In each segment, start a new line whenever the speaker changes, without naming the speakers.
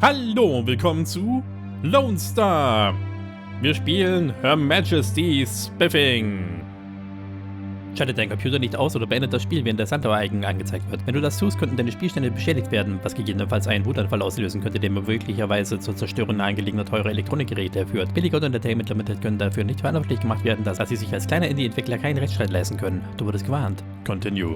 Hallo und willkommen zu Lonestar. Wir spielen Her Majesty SPIFFING. Schaltet dein Computer nicht aus oder beendet das Spiel, während der Sanddauer-Icon angezeigt wird. Wenn du das tust, könnten deine Spielstände beschädigt werden, was gegebenenfalls einen Wutanfall auslösen könnte, der möglicherweise zur Zerstörung nahegelegener teurer Elektronikgeräte führt. Billiger und Entertainment Limited können dafür nicht verantwortlich gemacht werden, da sie sich als kleiner Indie-Entwickler keinen Rechtsstreit leisten können. Du wurdest gewarnt. Continue.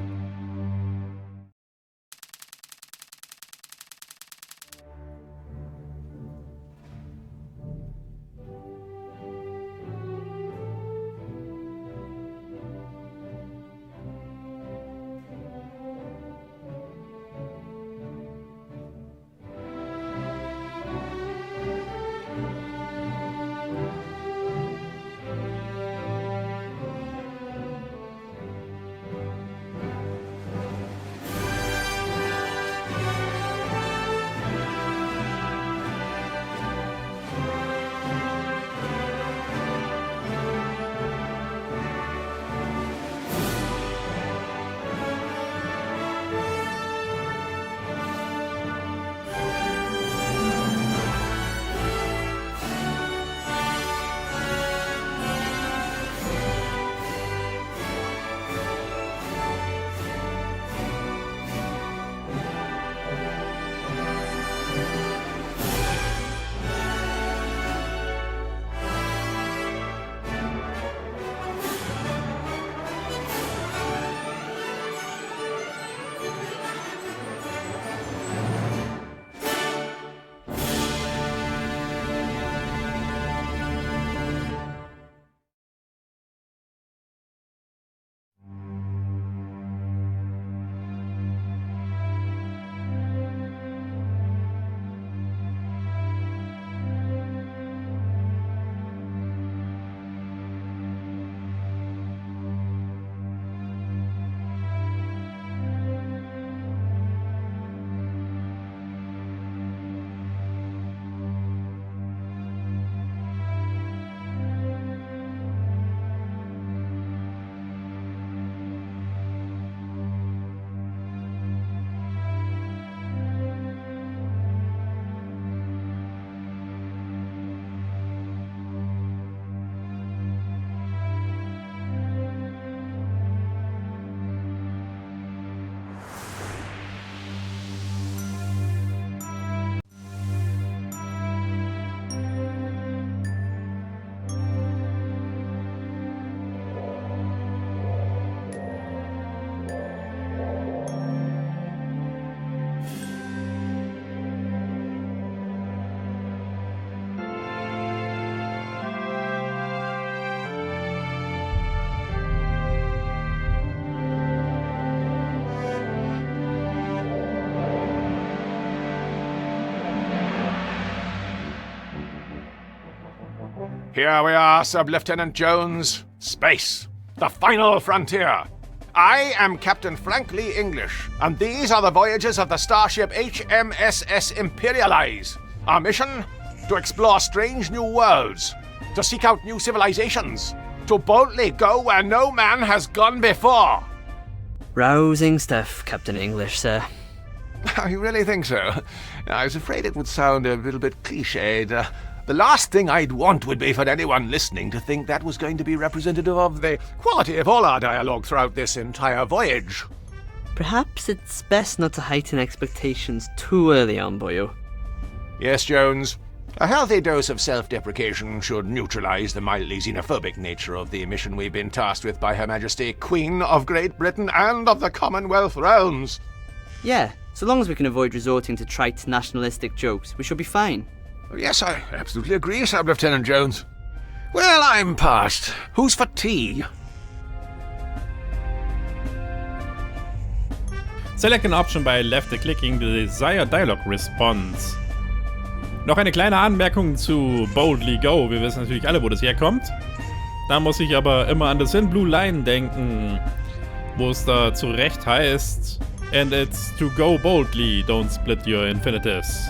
Here we are, Sub-Lieutenant Jones. Space, the final frontier. I am Captain Frank Lee English, and these are the voyages of the starship HMSS Imperialise. Our mission? To explore strange new worlds, to seek out new civilizations, to boldly go where no man has gone before.
Rousing stuff, Captain English, sir.
You really think so? I was afraid it would sound a little bit cliched. The last thing I'd want would be for anyone listening to think that was going to be representative of the quality of all our dialogue throughout this entire voyage.
Perhaps it's best not to heighten expectations too early on, boyo.
Yes, Jones. A healthy dose of self-deprecation should neutralize the mildly xenophobic nature of the mission we've been tasked with by Her Majesty, Queen of Great Britain and of the Commonwealth Realms.
Yeah, so long as we can avoid resorting to trite nationalistic jokes, we should be fine.
Yes, I absolutely agree, Sub-Lieutenant Jones. Well, I'm past. Who's for tea?
Select an option by left-clicking the desired dialogue response. Noch eine kleine Anmerkung zu Boldly Go. Wir wissen natürlich alle, wo das herkommt. Da muss ich aber immer an The Thin Blue Line denken, wo es da zu Recht heißt, and it's to go boldly, don't split your infinitives.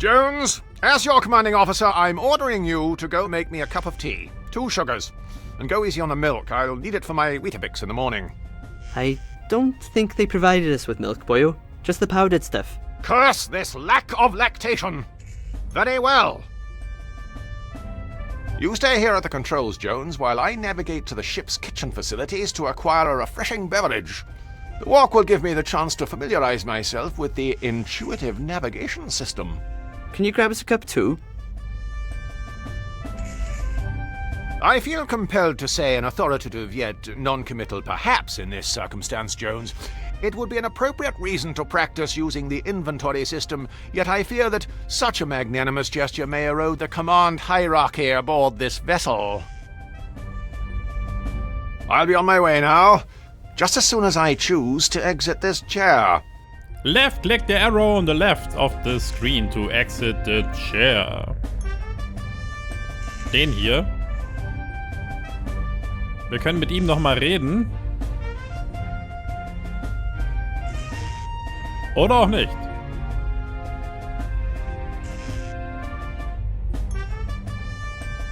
Jones, as your commanding officer, I'm ordering you to go make me a cup of tea. 2 sugars. And go easy on the milk. I'll need it for my Weetabix in the morning.
I don't think they provided us with milk, boyo. Just the powdered stuff.
Curse this lack of lactation! Very well. You stay here at the controls, Jones, while I navigate to the ship's kitchen facilities to acquire a refreshing beverage. The walk will give me the chance to familiarize myself with the intuitive navigation system.
Can you grab us a cup too?
I feel compelled to say an authoritative yet non-committal perhaps in this circumstance, Jones. It would be an appropriate reason to practice using the inventory system, yet I fear that such a magnanimous gesture may erode the command hierarchy aboard this vessel. I'll be on my way now, just as soon as I choose to exit this chair.
Left-click the arrow on the left of the screen to exit the chair. Den hier. Wir können mit ihm nochmal reden. Oder auch nicht.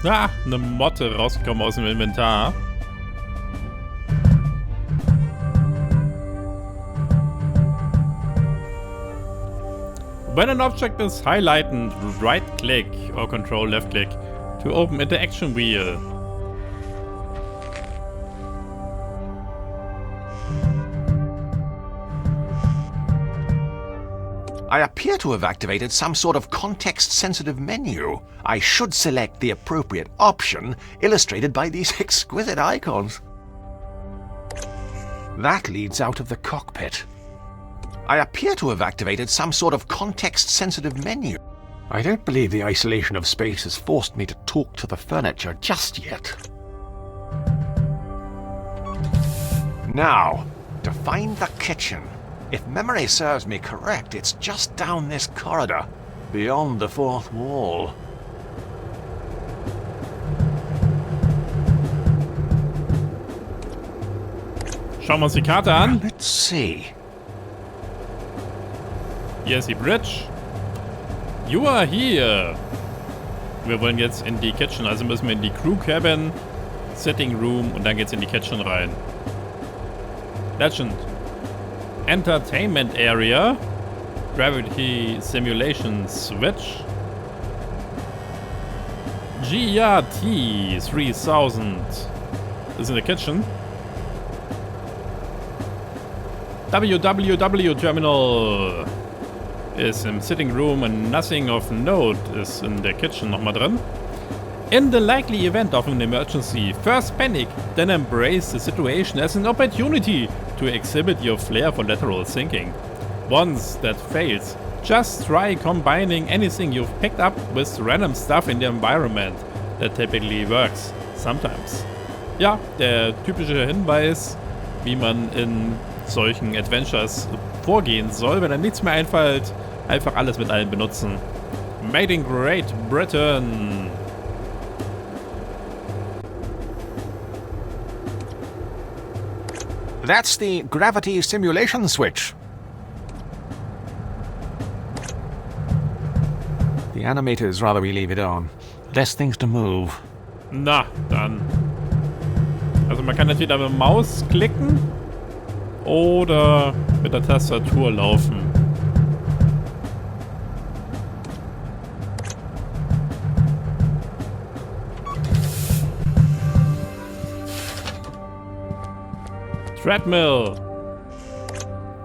Ah, eine Motte rausgekommen aus dem Inventar. When an object is highlighted, right-click or control left-click to open interaction wheel.
I appear to have activated some sort of context-sensitive menu. I should select the appropriate option, illustrated by these exquisite icons. That leads out of the cockpit. I appear to have activated some sort of context-sensitive menu. I don't believe the isolation of space has forced me to talk to the furniture just yet. Now, to find the kitchen. If memory serves me correct, it's just down this corridor, beyond the 4th wall.
Schauen wir uns die Karte an.
Let's see.
Hier ist die Bridge. You are here. Wir wollen jetzt in die Kitchen, also müssen wir in die Crew Cabin, Sitting Room und dann geht's in die Kitchen rein. Legend. Entertainment Area. Gravity Simulation Switch. GRT 3000 is in the kitchen. WWW Terminal is im Sitting Room and nothing of note is in the kitchen nochmal drin. In the likely event of an emergency, first panic, then embrace the situation as an opportunity to exhibit your flair for lateral thinking. Once that fails, just try combining anything you've picked up with random stuff in the environment. That typically works. Sometimes. Ja, der typische Hinweis, wie man in solchen Adventures vorgehen soll. Wenn einem nichts mehr einfällt, einfach alles mit allem benutzen. Made in Great Britain.
That's the gravity simulation switch. The animators rather we leave it on. Less things to move.
Na, dann. Also man kann entweder mit der Maus klicken oder mit der Tastatur laufen. Treadmill.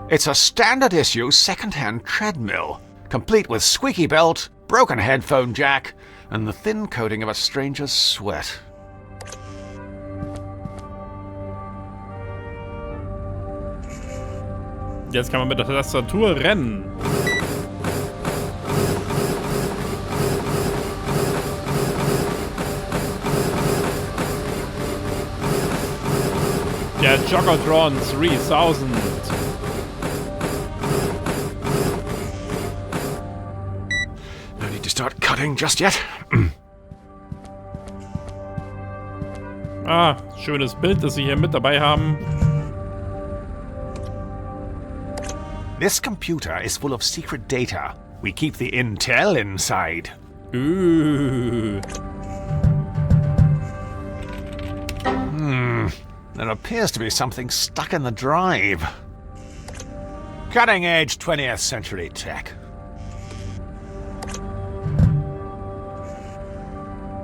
It's a standard issue second-hand treadmill, complete with squeaky belt, broken headphone jack, and the thin coating of a stranger's sweat.
Jetzt kann man mit der Tastatur rennen. Der Joggotron 3000.
No need to start cutting just yet.
Ah, schönes Bild, das Sie hier mit dabei haben.
This computer is full of secret data. We keep the intel inside. There appears to be something stuck in the drive. Cutting-edge 20th century tech.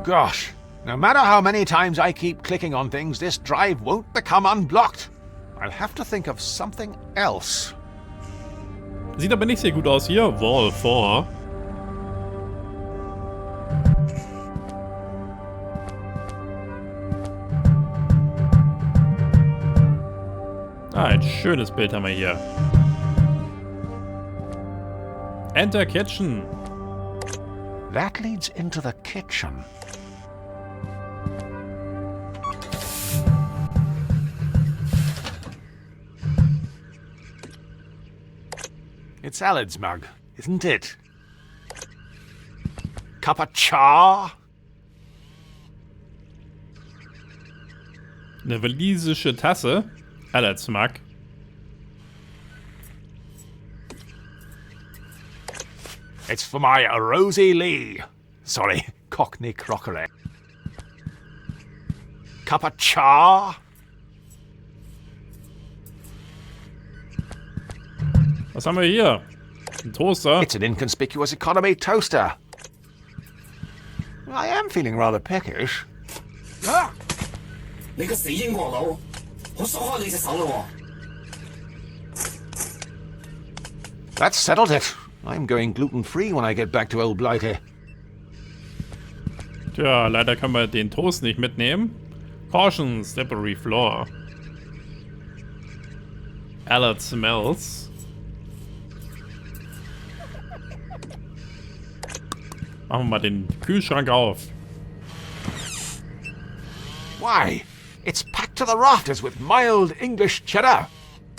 Gosh, no matter how many times I keep clicking on things, this drive won't become unblocked. I'll have to think of something else.
Sieht aber nicht sehr gut aus hier. Wall 4. Ein schönes Bild haben wir hier. Enter Kitchen.
That leads into the kitchen. It's Aled's mug, isn't it? Cup of cha?
Eine walisische Tasse. Aleds Mug.
It's for my Rosie Lee. Sorry, Cockney crockery. Cup of cha?
Was haben wir hier? Ein Toaster.
It's an inconspicuous economy toaster. I am feeling rather peckish. Ah!
你個死英國佬，我鎖開你隻手咯喎！
That settled it. I'm going gluten-free when I get back to Old Blighty.
Tja, leider können wir den Toast nicht mitnehmen. Caution, slippery floor. Aled smells. Machen wir mal den Kühlschrank auf.
Why, it's packed to the rafters with mild English cheddar.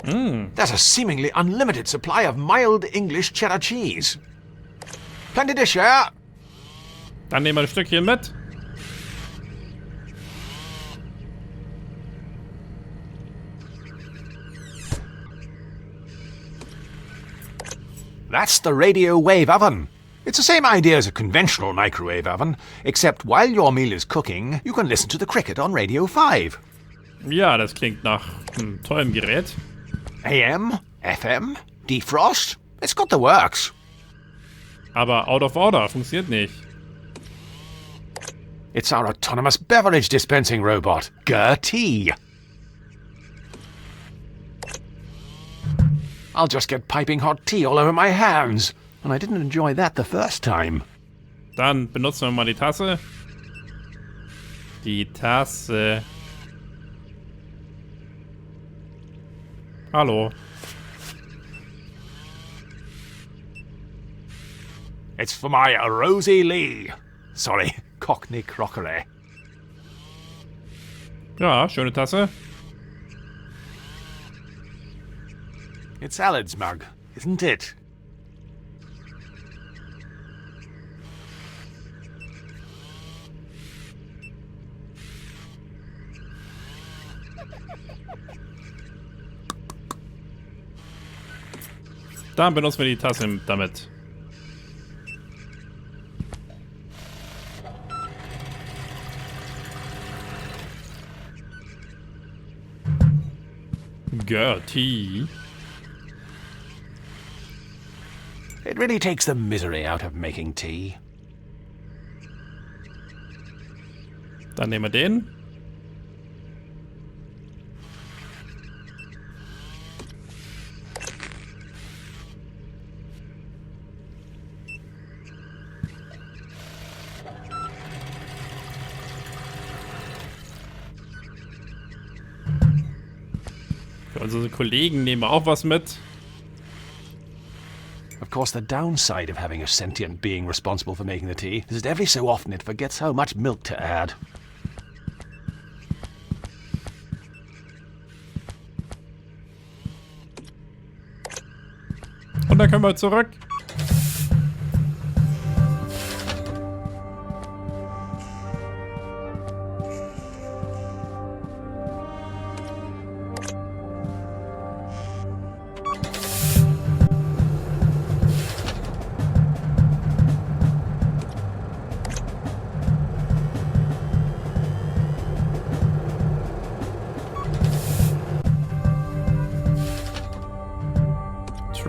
There's a seemingly unlimited supply of mild English cheddar cheese. Plenty to share.
Dann nehmen wir ein Stückchen mit.
That's the radio wave oven. It's the same idea as a conventional microwave oven, except while your meal is cooking, you can listen to the cricket on Radio 5.
Ja, das klingt nach einem tollen Gerät.
AM, FM, defrost, it's got the works.
Aber out of order, funktioniert nicht.
It's our autonomous beverage dispensing robot, Gertie. I'll just get piping hot tea all over my hands, and I didn't enjoy that the first time.
Dann benutzen wir mal die Tasse. Die Tasse. Hallo.
It's for my Rosie Lee. Sorry, Cockney crockery.
Ja, schöne Tasse.
It's Aled's mug, isn't it?
Dann benutzen wir die Tasse damit. Gertie.
It really takes the misery out of making tea.
Dann nehmen wir den. Für unsere Kollegen nehmen wir auch was mit.
Of course, the downside of having a sentient being responsible for making the tea is that every so often it forgets how much milk to add.
Und dann können wir zurück.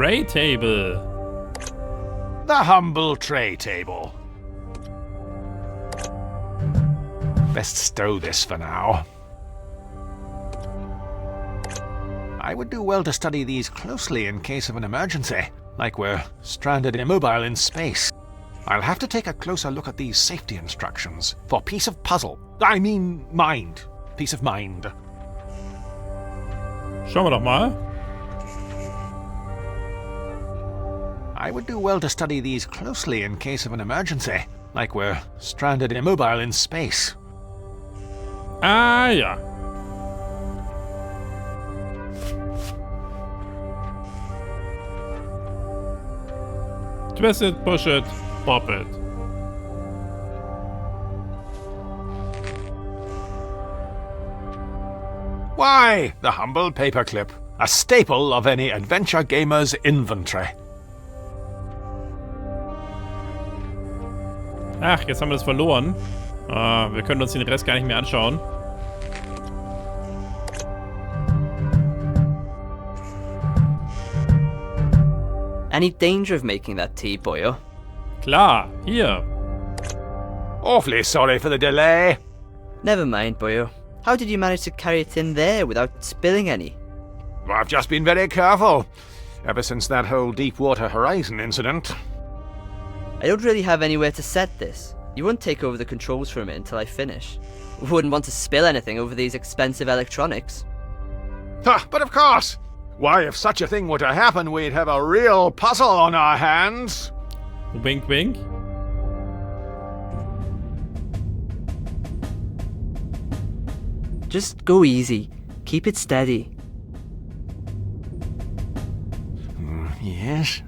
Tray Table.
The humble tray table. Best stow this for now. I would do well to study these closely in case of an emergency, like we're stranded immobile in space. I'll have to take a closer look at these safety instructions for peace of puzzle. I mean mind. Peace of mind.
Schauen wir doch mal.
I would do well to study these closely in case of an emergency, like we're stranded immobile in space.
Ah ja. Twist it, push it, pop it.
Why, the humble paperclip, a staple of any adventure gamer's inventory.
Ach, jetzt haben wir das verloren. Wir können uns den Rest gar nicht mehr anschauen.
Any danger of making that tea, boyo?
Klar, hier.
Awfully sorry for the delay.
Never mind, boyo. How did you manage to carry it in there without spilling any?
I've just been very careful, ever since that whole Deepwater Horizon incident.
I don't really have anywhere to set this. You won't take over the controls from it until I finish. Wouldn't want to spill anything over these expensive electronics.
But of course! Why, if such a thing were to happen, we'd have a real puzzle on our hands.
Wink, wink.
Just go easy. Keep it steady.
Yes?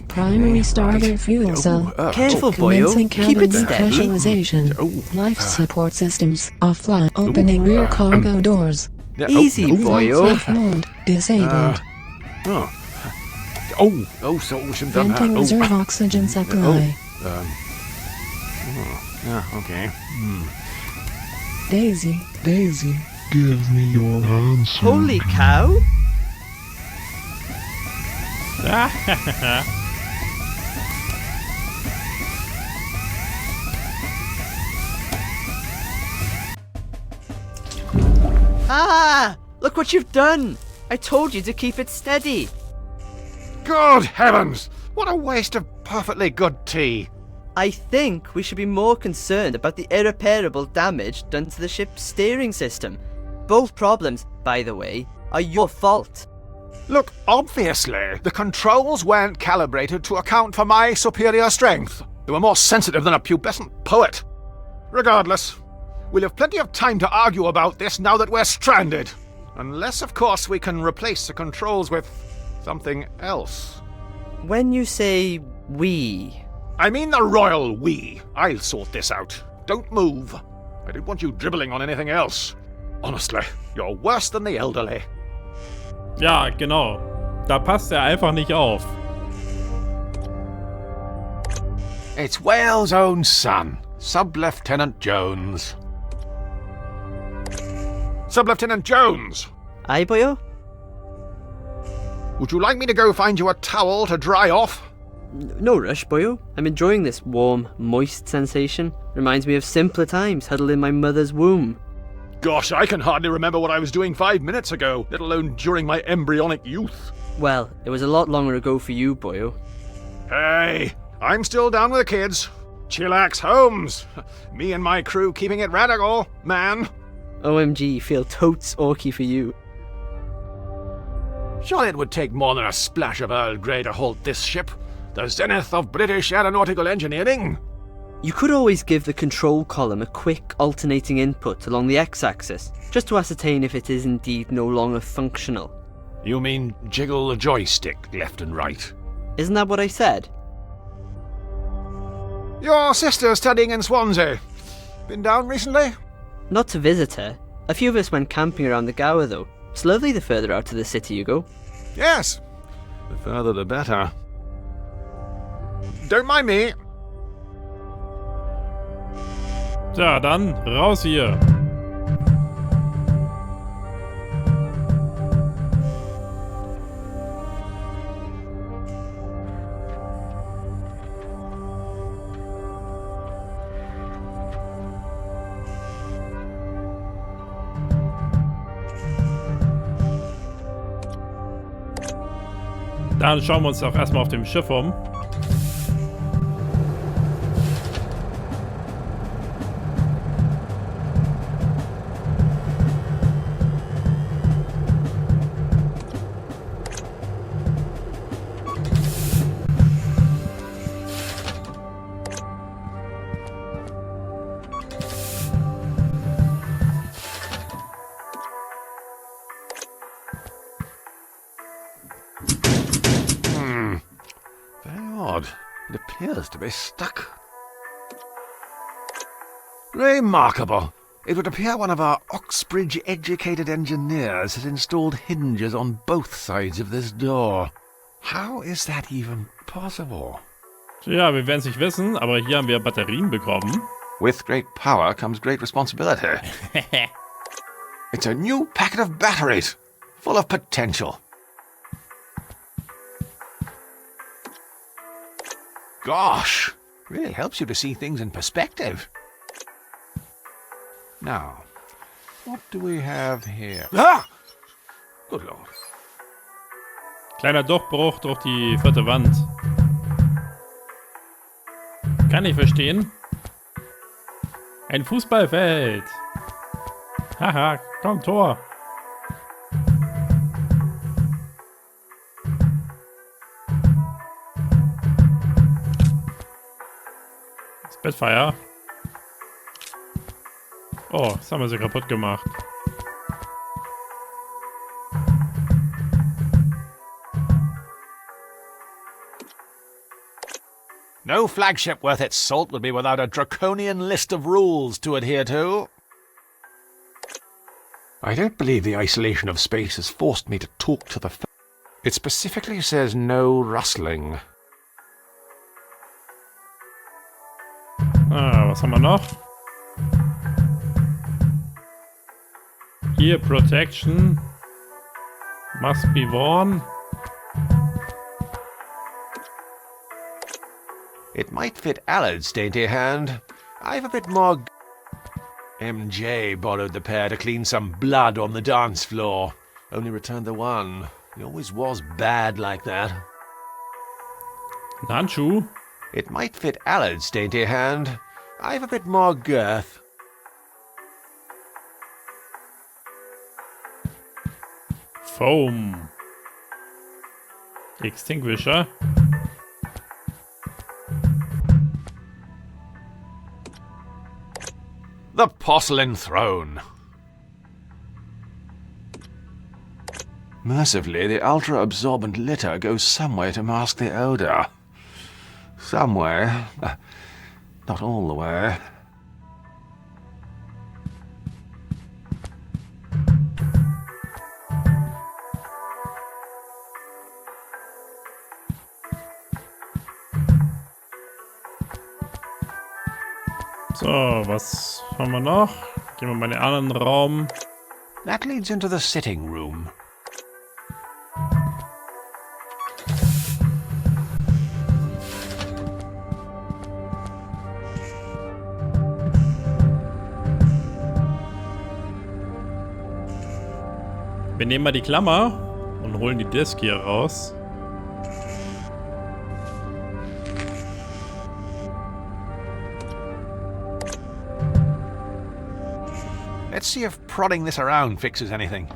Primary starter fuel cell.
Careful, boyo.
Commencing
Keep it
cabin
steady.
pressurization. Life support systems offline. Opening rear cargo doors.
Easy, boyo.
Flight mode disabled.
Shouldn't done that.
Venting reserve oxygen supply.
Okay.
Daisy.
Give me your hands.
Holy cow! Ah! Look what you've done! I told you to keep it steady.
Good heavens! What a waste of perfectly good tea.
I think we should be more concerned about the irreparable damage done to the ship's steering system. Both problems, by the way, are your fault.
Look, obviously, the controls weren't calibrated to account for my superior strength. They were more sensitive than a pubescent poet. Regardless, we'll have plenty of time to argue about this now that we're stranded. Unless, of course, we can replace the controls with something else.
When you say we...
I mean the royal we. I'll sort this out. Don't move. I don't want you dribbling on anything else. Honestly, you're worse than the elderly.
Ja, genau. Da passt er einfach nicht auf.
It's Wales' own son, Sub-Lieutenant Jones. Sub-Lieutenant Jones!
Aye, boyo?
Would you like me to go find you a towel to dry off?
No rush, boyo. I'm enjoying this warm, moist sensation. Reminds me of simpler times huddled in my mother's womb.
Gosh, I can hardly remember what I was doing 5 minutes ago, let alone during my embryonic youth.
Well, it was a lot longer ago for you, boyo.
Hey, I'm still down with the kids. Chillax Holmes. Me and my crew keeping it radical, man.
OMG, feel totes orky for you.
Surely it would take more than a splash of Earl Grey to halt this ship. The zenith of British aeronautical engineering.
You could always give the control column a quick alternating input along the x-axis, just to ascertain if it is indeed no longer functional.
You mean jiggle the joystick left and right?
Isn't that what I said?
Your sister's studying in Swansea. Been down recently?
Not to visit her. A few of us went camping around the Gower though. It's lovely the further out of the city you go.
Yes. The further the better. Don't mind me.
Ja, dann raus hier. Dann schauen wir uns auch erstmal auf dem Schiff um.
Odd. It appears to be stuck. Remarkable. It would appear one of our Oxbridge-educated engineers has installed hinges on both sides of this door. How is that even possible?
Ja, wir werden es nicht wissen, aber hier haben wir Batterien bekommen.
With great power comes great responsibility. It's a new packet of batteries, full of potential. Gosh, really helps you to see things in perspective. Now, what do we have here? Ah! Good Lord.
Kleiner Durchbruch durch die 4. Wand. Kann ich verstehen. Ein Fußballfeld. Haha, komm, Tor. Spitfire. Oh, das haben wir so kaputt gemacht.
No flagship worth its salt would be without a draconian list of rules to adhere to. I don't believe the isolation of space has forced me to talk to the... It specifically says no rustling.
Ah, was haben wir noch? Hier, Protection. Must be worn.
It might fit Aled's dainty hand. I've a bit more... MJ borrowed the pair to clean some blood on the dance floor. Only returned the one. He always was bad like that.
Ein Handschuh.
It might fit Aled's dainty hand. I've a bit more girth.
Foam. Extinguisher.
The porcelain throne. Mercifully, the ultra-absorbent litter goes some way to mask the odor. Some way. Not all the way.
So, was haben wir noch? Gehen wir mal in den anderen Raum.
That leads into the sitting room.
Wir nehmen mal die Klammer und holen die Disk hier raus.
Let's see if prodding this around fixes anything.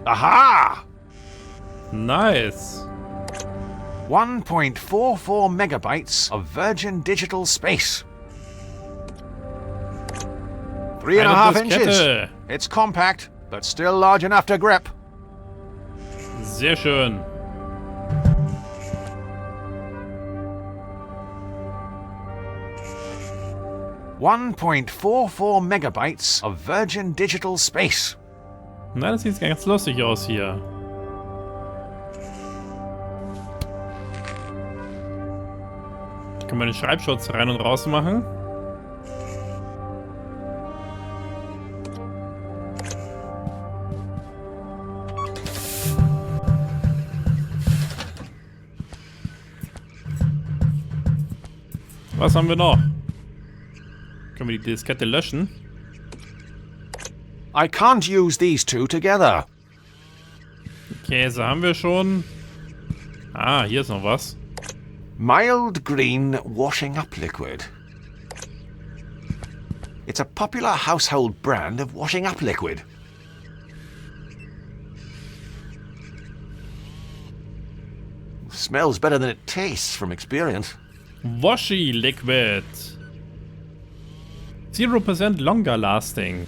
Aha!
Nice.
1.44 megabytes of virgin digital space. 3.5 inches.
Diskette.
It's compact, but still large enough to grip.
Sehr schön.
.44 megabytes of virgin digital space.
Na, das sieht ganz lustig aus hier. Können wir den Schreibschutz rein und raus machen? Was haben wir noch? Können wir die Diskette löschen?
I can't use these two together.
Käse haben wir schon. Ah, hier ist noch was.
Mild green washing up liquid. It's a popular household brand of washing up liquid. Smells better than it tastes from experience.
Washy liquid. 0% longer lasting.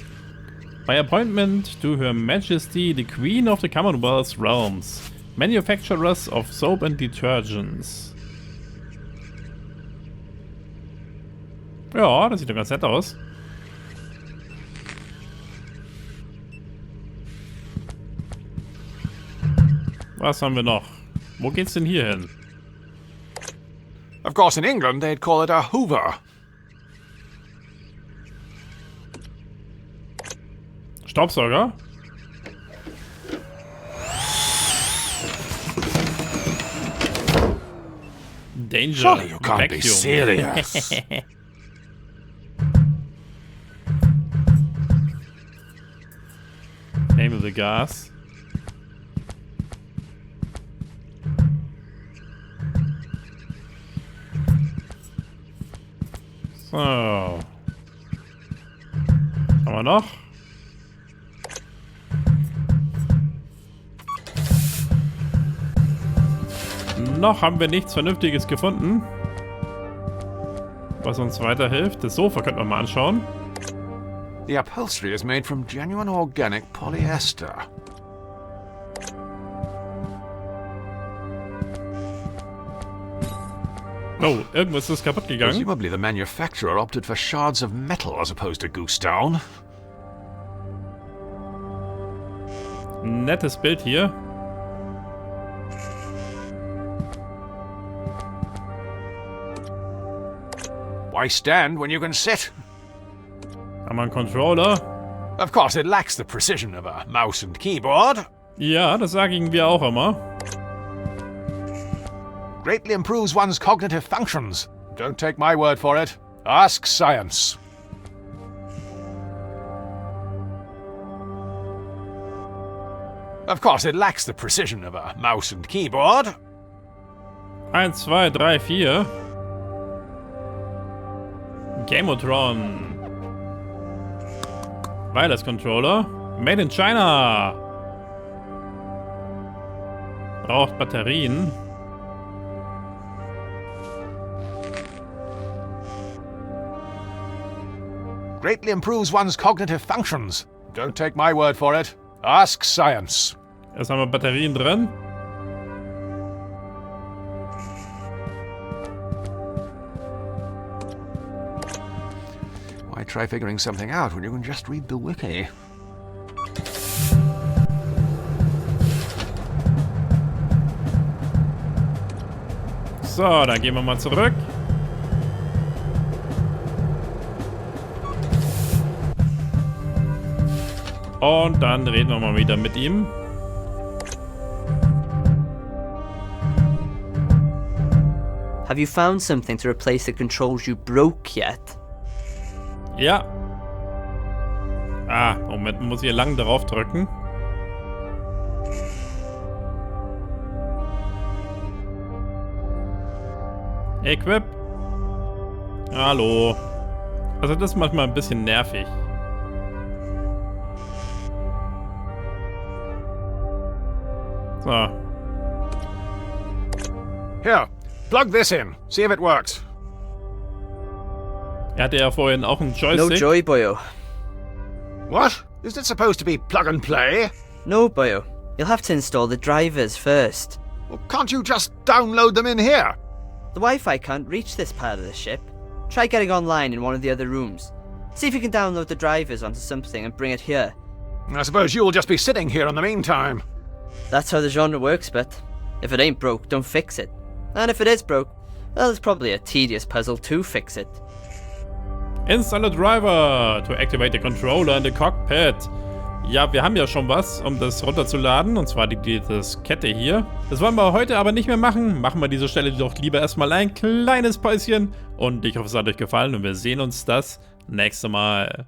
By appointment to Her Majesty, the Queen of the Commonwealth's realms. Manufacturers of soap and detergents. Ja, das sieht doch ganz nett aus. Was haben wir noch? Wo geht's denn hier hin?
Of course, in England, they'd call it a Hoover.
Staubsauger? Danger.
Surely you can't be
Vacuum.
serious.
Name of the gas. So. Was haben wir noch? Noch haben wir nichts Vernünftiges gefunden, was uns weiterhilft. Das Sofa könnten wir mal anschauen.
The upholstery is made from genuine organic polyester.
Oh, irgendwas ist kaputt gegangen.
Presumably the manufacturer opted for shards of metal as opposed to goose down.
Nettes Bild hier.
Why stand when you can sit?
Haben wir einen Controller?
Of course, it lacks the precision of a mouse and keyboard.
Ja, das sagen wir auch immer.
Greatly improves one's cognitive functions. Don't take my word for it. Ask science. Of course, it lacks the precision of a mouse and keyboard.
1, 2, 3, 4. Gamotron. Wireless Controller. Made in China. Braucht Batterien.
Greatly improves one's cognitive functions. Don't take my word for it. Ask science.
Jetzt haben wir Batterien drin.
Why try figuring something out when you can just read the wiki?
So, dann gehen wir mal zurück. Und dann reden wir mal wieder mit ihm.
Have you found something to replace the controls you broke yet?
Ja. Ah, Moment, man muss hier lang drauf drücken. Equip. Hallo. Also das ist manchmal ein bisschen nervig. So.
Here, plug this in. See if it works.
Er hatte ja vorhin auch einen
No
Joystick.
joy, boyo.
What? Isn't it supposed to be plug and play?
No, boyo. You'll have to install the drivers first.
Well, can't you just download them in here?
The Wi-Fi can't reach this part of the ship. Try getting online in one of the other rooms. See if you can download the drivers onto something and bring it here.
I suppose you'll just be sitting here in the meantime.
That's how the genre works, but if it ain't broke, don't fix it. And if it is broke, well, it's probably a tedious puzzle to fix it.
Install a driver to activate the controller in the cockpit. Ja, wir haben ja schon was, um das runterzuladen, und zwar die Kette hier. Das wollen wir heute aber nicht mehr machen. Machen wir an dieser Stelle doch lieber erstmal ein kleines Päuschen. Und ich hoffe, es hat euch gefallen und wir sehen uns das nächste Mal.